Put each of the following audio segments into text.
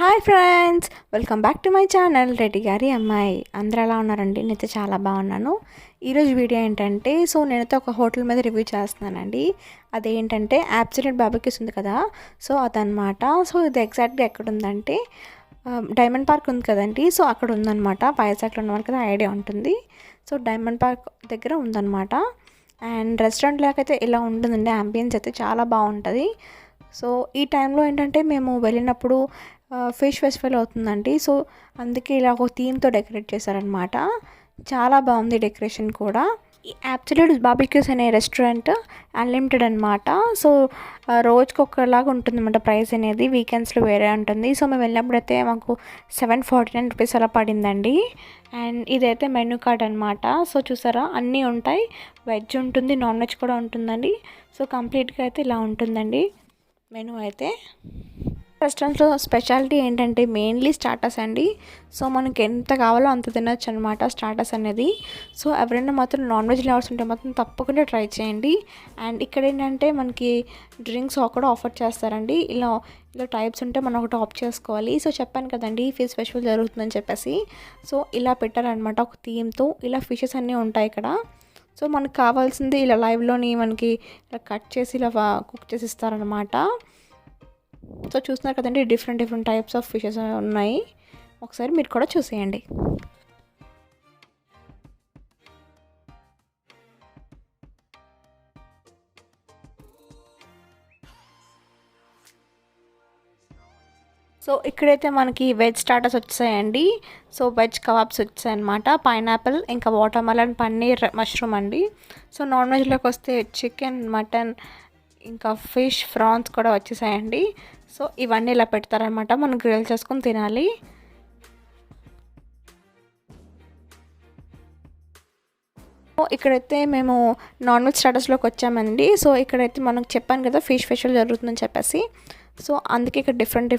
Hi friends, welcome back to my channel Reddy గారి అమ్మాయి. అందరూ ఎలా ఉన్నారండి? నేనైతే చాలా బాగున్నాను. ఈరోజు వీడియో ఏంటంటే, నేనైతే ఒక హోటల్ మీద రివ్యూ చేస్తున్నానండి. అదేంటంటే అబ్సల్యూట్ బార్బిక్యూస్ ఉంది కదా, అదనమాట. ఇది ఎగ్జాక్ట్గా ఎక్కడ ఉందంటే డైమండ్ పార్క్ ఉంది కదండి, అక్కడ ఉందన్నమాట. వైజాగ్లో ఉన్నవాళ్ళకి కదా ఐడియా ఉంటుంది. డైమండ్ పార్క్ దగ్గర ఉందన్నమాట. అండ్ రెస్టారెంట్ లాగైతే ఇలా ఉంటుందండి. అంబియన్స్ అయితే చాలా బాగుంటుంది. ఈ టైంలో ఏంటంటే మేము వెళ్ళినప్పుడు ఫిష్ ఫెస్టివల్ అవుతుందండి. అందుకే ఇలా ఒక థీమ్తో డెకరేట్ చేశారనమాట. చాలా బాగుంది డెకరేషన్ కూడా. ఈ అబ్సల్యూట్ బార్బిక్యూస్ అనే రెస్టారెంట్ అన్లిమిటెడ్ అనమాట. రోజుకి ఒకలాగా ఉంటుంది అనమాట. ప్రైస్ అనేది వీకెండ్స్లో వేరే ఉంటుంది. మేము వెళ్ళినప్పుడైతే మాకు 749 రూపీస్ అలా పడిందండి. అండ్ ఇదైతే మెనూ కార్డ్ అనమాట. చూసారా, అన్నీ ఉంటాయి. వెజ్ ఉంటుంది, నాన్ వెజ్ కూడా ఉంటుందండి. కంప్లీట్గా అయితే ఇలా ఉంటుందండి మెనూ అయితే. రెస్టారెంట్లో స్పెషాలిటీ ఏంటంటే మెయిన్లీ స్టార్టర్స్ అండి. మనకి ఎంత కావాలో అంత తినచ్చు అనమాట స్టార్టర్స్ అనేది. ఎవరైనా మాత్రం నాన్ వెజ్ లవర్స్ ఉంటే మాత్రం తప్పకుండా ట్రై చేయండి. అండ్ ఇక్కడ ఏంటంటే మనకి డ్రింక్స్ కూడా ఆఫర్ చేస్తారండి. ఇలా టైప్స్ ఉంటే మనం ఒకటి ఆఫ్ చేసుకోవాలి. చెప్పాను కదండి ఫిష్ ఫెస్టివల్ జరుగుతుందని చెప్పేసి. ఇలా పెట్టారనమాట ఒక థీమ్తో. ఇలా ఫిషెస్ అన్నీ ఉంటాయి ఇక్కడ. మనకు కావాల్సింది ఇలా లైవ్లోని మనకి ఇలా కట్ చేసి ఇలా కుక్ చేసి ఇస్తారనమాట. చూస్తున్నారు కదండి, డిఫరెంట్ టైప్స్ ఆఫ్ ఫిషెస్ ఉన్నాయి. ఒకసారి మీరు కూడా చూసేయండి. ఇక్కడైతే మనకి వెజ్ స్టార్టర్స్ వచ్చాయండి. వెజ్ కబాబ్స్ వచ్చాయన్నమాట. పైనాపిల్, ఇంకా వాటర్మెలన్, పన్నీర్, మష్రూమ్ అండి. నాన్ వెజ్లోకి వస్తే చికెన్, మటన్, ఇంకా ఫిష్, ఫ్రాన్స్ కూడా వచ్చేసాయండి. ఇవన్నీ ఇలా పెడతారనమాట. మనం గ్రిల్ చేసుకొని తినాలి. ఇక్కడైతే మేము నాన్ వెజ్ స్టార్టర్స్లోకి వచ్చామండి. ఇక్కడైతే మనకు చెప్పాను కదా ఫిష్ ఫెస్టివల్ జరుగుతుందని చెప్పేసి. అందుకే ఇక్కడ డిఫరెంట్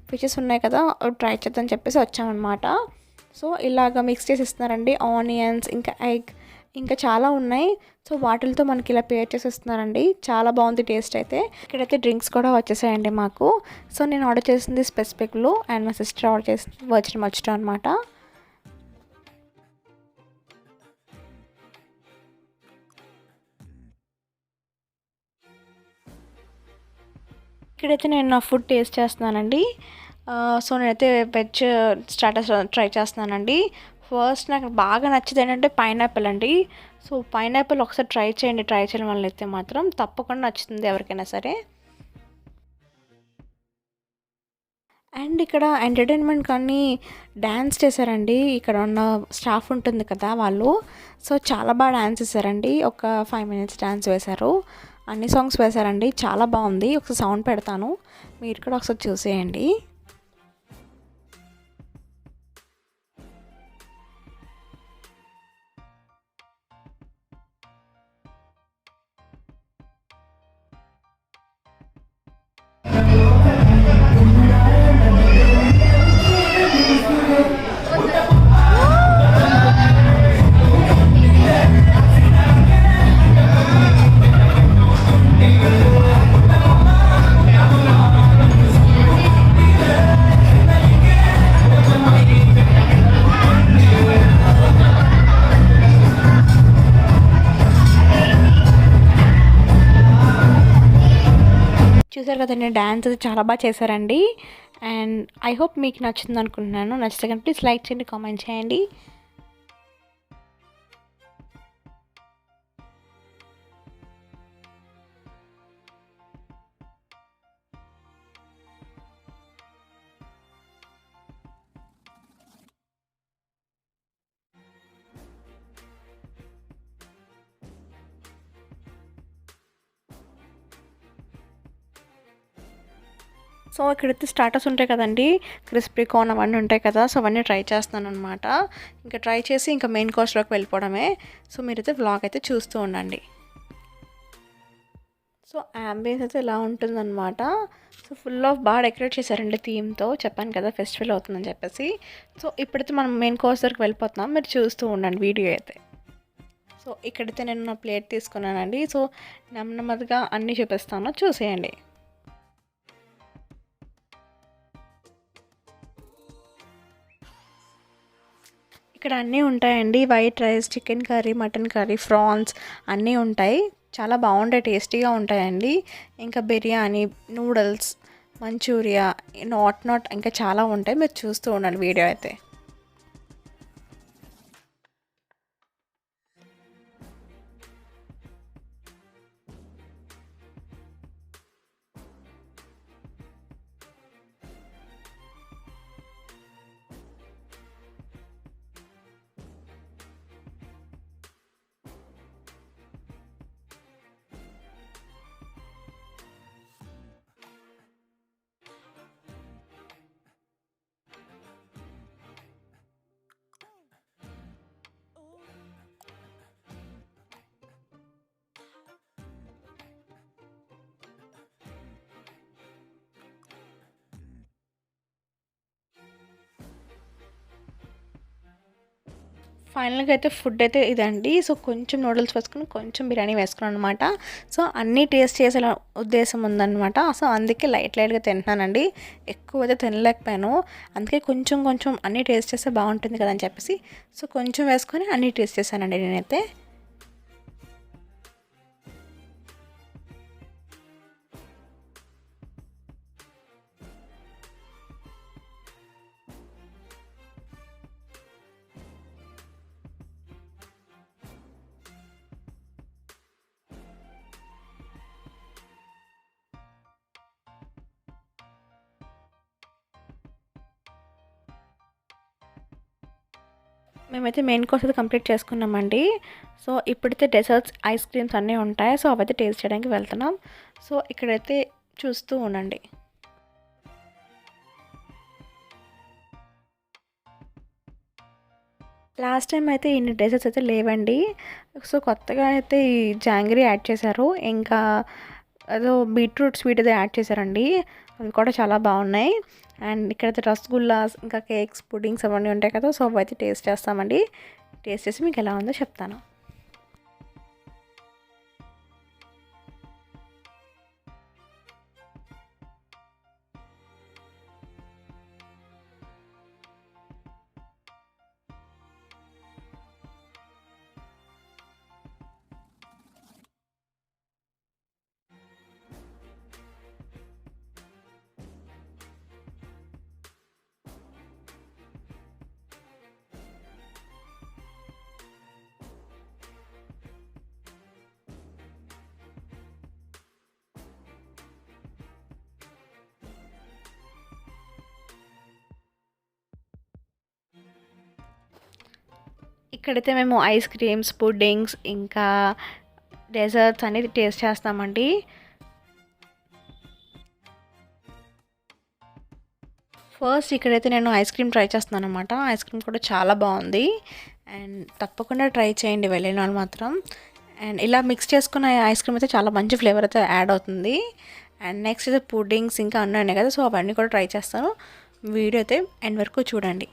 ఫిషెస్ ఉన్నాయి కదా, ట్రై చేద్దామని చెప్పేసి వచ్చామన్నమాట. ఇలాగ మిక్స్ చేసి ఇస్తున్నారండి. ఆనియన్స్, ఇంకా ఎగ్, ఇంకా చాలా ఉన్నాయి. వాటిలతో మనకి ఇలా పేర్ చేసి ఇస్తున్నారండి. చాలా బాగుంది టేస్ట్ అయితే. ఇక్కడైతే డ్రింక్స్ కూడా వచ్చేసాయండి మాకు. నేను ఆర్డర్ చేసింది స్పెసిఫిక్ బ్లూ అండ్ మా సిస్టర్ ఆర్డర్ చేసింది వర్జిన్ మస్టర్డ్ అనమాట. ఇక్కడైతే నేను నా ఫుడ్ టేస్ట్ చేస్తున్నానండి. నేనైతే వెజ్ స్టార్టర్స్ ట్రై చేస్తున్నానండి. ఫస్ట్ నాకు బాగా నచ్చింది ఏంటంటే పైనాపిల్ అండి. పైనాపిల్ ఒకసారి ట్రై చేయడం వల్ల అయితే మాత్రం తప్పకుండా నచ్చుతుంది ఎవరికైనా సరే. అండ్ ఇక్కడ ఎంటర్టైన్మెంట్ కానీ డ్యాన్స్ చేశారండి. ఇక్కడ ఉన్న స్టాఫ్ ఉంటుంది కదా వాళ్ళు. చాలా బాగా డ్యాన్స్ చేశారండి. ఒక 5 minutes డ్యాన్స్ వేశారు. అన్ని సాంగ్స్ వేశారండి. చాలా బాగుంది. ఒకసారి సౌండ్ పెడతాను, మీరు కూడా ఒకసారి చూసేయండి. చూసారు కదండి, డ్యాన్స్ అది చాలా బాగా చేశారండి. అండ్ ఐ హోప్ మీకు నచ్చింది అనుకుంటున్నాను. నచ్చితే కనుక ప్లీజ్ లైక్ చేయండి, కామెంట్ చేయండి. సో ఇక్కడైతే స్టార్టర్స్ ఉంటాయి కదండి, క్రిస్పీ కార్న్ అవన్నీ ఉంటాయి కదా, సో అవన్నీ ట్రై చేస్తున్నాను అనమాట. ఇంకా ట్రై చేసి ఇంకా మెయిన్ కోర్స్లోకి వెళ్ళిపోవడమే. సో మీరైతే వ్లాగ్ అయితే చూస్తూ ఉండండి. సో యాంబియన్స్ అయితే ఇలా ఉంటుందన్నమాట. సో ఫుల్ ఆఫ్ బాగా డెకరేట్ చేశారండి థీమ్తో. చెప్పాను కదా ఫెస్టివల్ అవుతుందని చెప్పేసి. సో ఇప్పుడైతే మనం మెయిన్ కోర్స్ దగ్గరికి వెళ్ళిపోతున్నాం, మీరు చూస్తూ ఉండండి వీడియో అయితే. సో ఇక్కడైతే నేను నా ప్లేట్ తీసుకున్నానండి. సో నెమ్మదిగా అన్నీ చూపిస్తాను, చూసేయండి. ఇక్కడ అన్నీ ఉంటాయండి, white rice, chicken curry, mutton curry, prawns అన్నీ ఉంటాయి. చాలా బాగుంటాయి, టేస్టీగా ఉంటాయండి. ఇంకా బిర్యానీ, నూడిల్స్, మంచూరియా, నాట్ ఇంకా చాలా ఉంటాయి. మీరు చూస్తూ ఉండండి వీడియో అయితే. ఫైనల్గా అయితే ఫుడ్ అయితే ఇదండి. సో కొంచెం నూడిల్స్ వేసుకుని, కొంచెం బిర్యానీ వేసుకున్నాను అనమాట. సో అన్నీ టేస్ట్ చేసే ఉద్దేశం ఉందన్నమాట. సో అందుకే లైట్గా తింటున్నానండి, ఎక్కువ అయితే తినలేకపోయాను. అందుకే కొంచెం అన్నీ టేస్ట్ చేస్తే బాగుంటుంది కదా అని చెప్పేసి సో కొంచెం వేసుకొని అన్నీ టేస్ట్ చేశానండి నేనైతే. మేమైతే మెయిన్ కోర్స్ అయితే కంప్లీట్ చేసుకున్నామండి. సో ఇప్పుడైతే డెజర్ట్స్, ఐస్ క్రీమ్స్ అన్నీ ఉంటాయి. సో అవైతే టేస్ట్ చేయడానికి వెళ్తున్నాం. సో ఇక్కడైతే చూస్తూ ఉండండి. లాస్ట్ టైం అయితే ఇన్ని డెజర్ట్స్ అయితే లేవండి. సో కొత్తగా అయితే ఈ జాంగ్రీ యాడ్ చేశారు. ఇంకా అదో బీట్రూట్ స్వీట్ అయితే యాడ్ చేశారండి, అవి కూడా చాలా బాగున్నాయి. అండ్ ఇక్కడైతే రసగుల్లాస్, ఇంకా కేక్స్, పుడ్డింగ్స్ అవన్నీ ఉంటాయి కదా, సో అవి అయితే టేస్ట్ చేస్తామండి. టేస్ట్ చేసి మీకు ఎలా ఉందో చెప్తాను. ఇక్కడైతే మేము ఐస్ క్రీమ్స్, పుడ్డింగ్స్, ఇంకా డెజర్ట్స్ అనేది టేస్ట్ చేస్తామండి. ఫస్ట్ ఇక్కడైతే నేను ఐస్ క్రీమ్ ట్రై చేస్తున్నాను అనమాట. ఐస్ క్రీమ్ కూడా చాలా బాగుంది, అండ్ తప్పకుండా ట్రై చేయండి వెళ్ళిన వాళ్ళు మాత్రం. అండ్ ఇలా మిక్స్ చేసుకున్న ఐస్ క్రీమ్ అయితే చాలా మంచి ఫ్లేవర్ అయితే యాడ్ అవుతుంది. అండ్ నెక్స్ట్ అయితే పుడ్డింగ్స్ ఇంకా అన్నీ ఉన్నాయి కదా, సో అవన్నీ కూడా ట్రై చేస్తాను. వీడియో అయితే ఎండ్ వరకు చూడండి.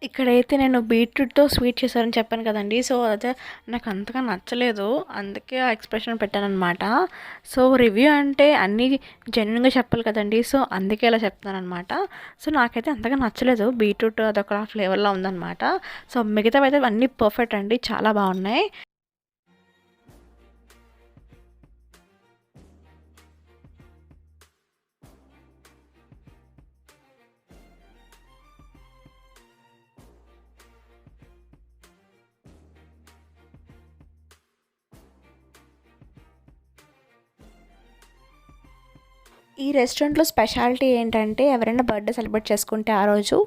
ఇక్కడైతే నేను బీట్రూట్‌తో స్వీట్ చేశారని చెప్పాను కదండీ! సో, అదైతే నాకు అంతగా నచ్చలేదు. అందుకే ఆ ఎక్స్‌ప్రెషన్ పెట్టాననమాట. సో, రివ్యూ అంటే అన్నీ జెన్యూన్‌గా చెప్పాలి కదండీ! సో, అందుకే ఇలా చెప్తున్నాననమాట. సో, నాకైతే అంతగా నచ్చలేదు. బీట్రూట్ అదొక ఫ్లేవర్‌లో ఉందనమాట. సో, మిగతావైతే అన్నీ పర్ఫెక్ట్ అండి. చాలా బాగున్నాయి. ఈ రెస్టారెంట్‌లో స్పెషాలిటీ ఏంటంటే ఎవరైనా బర్త్‌డే సెలబ్రేట్ చేసుకుంటే ఆ రోజు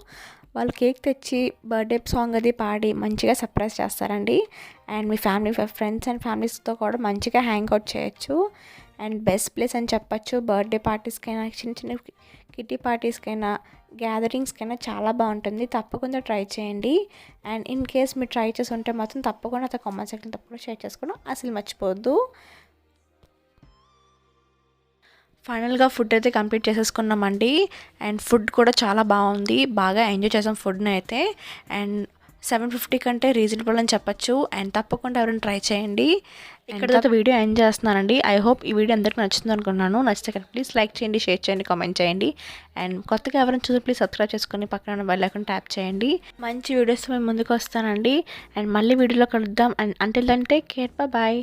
వాళ్ళు కేక్ తెచ్చి బర్త్‌డే సాంగ్ అది పాడి మంచిగా సర్ప్రైజ్ చేస్తారండి. And me family friends and ఫ్యామిలీస్‌తో కూడా మంచిగా హ్యాంగ్ అవుట్ చేయొచ్చు. అండ్ బెస్ట్ ప్లేస్ అని చెప్పొచ్చు. బర్త్‌డే పార్టీస్‌కైనా, చిన్న చిన్న కిట్టి పార్టీస్‌కైనా, గ్యాదరింగ్స్‌కైనా చాలా బాగుంటుంది. తప్పకుండా ట్రై చేయండి. అండ్ ఇన్ కేస్ మీరు ట్రై చేసి ఉంటే మాత్రం తప్పకుండా నాతో కామెంట్ సెక్షన్‌లో తప్పకుండా షేర్ చేసుకోవడం అసలు మర్చిపోవద్దు. ఫైనల్‌గా ఫుడ్ అయితే కంప్లీట్ చేసేసుకున్నామండి. అండ్ ఫుడ్ కూడా చాలా బాగుంది. బాగా ఎంజాయ్ చేసాం ఫుడ్‌ని అయితే. అండ్ 750 కంటే రీజనబుల్ అని చెప్పొచ్చు. అండ్ తప్పకుండా ఎవరైనా ట్రై చేయండి. ఇక్కడితో వీడియో ఎండ్ చేస్తున్నానండి. ఐ హోప్ ఈ వీడియో అందరికీ నచ్చుతుంది అనుకుంటున్నాను. నచ్చితే కనుక ప్లీజ్ లైక్ చేయండి, షేర్ చేయండి, కామెంట్ చేయండి. అండ్ కొత్తగా ఎవరైనా చూస్తే ప్లీజ్ సబ్స్క్రైబ్ చేసుకొని పక్కన ఉన్న బెల్ ఐకాన్ ట్యాప్ చేయండి. మంచి వీడియోస్తో మేము ముందుకు వస్తానండి. అండ్ మళ్ళీ వీడియోలో కలుద్దాం. And until then take care. Bye.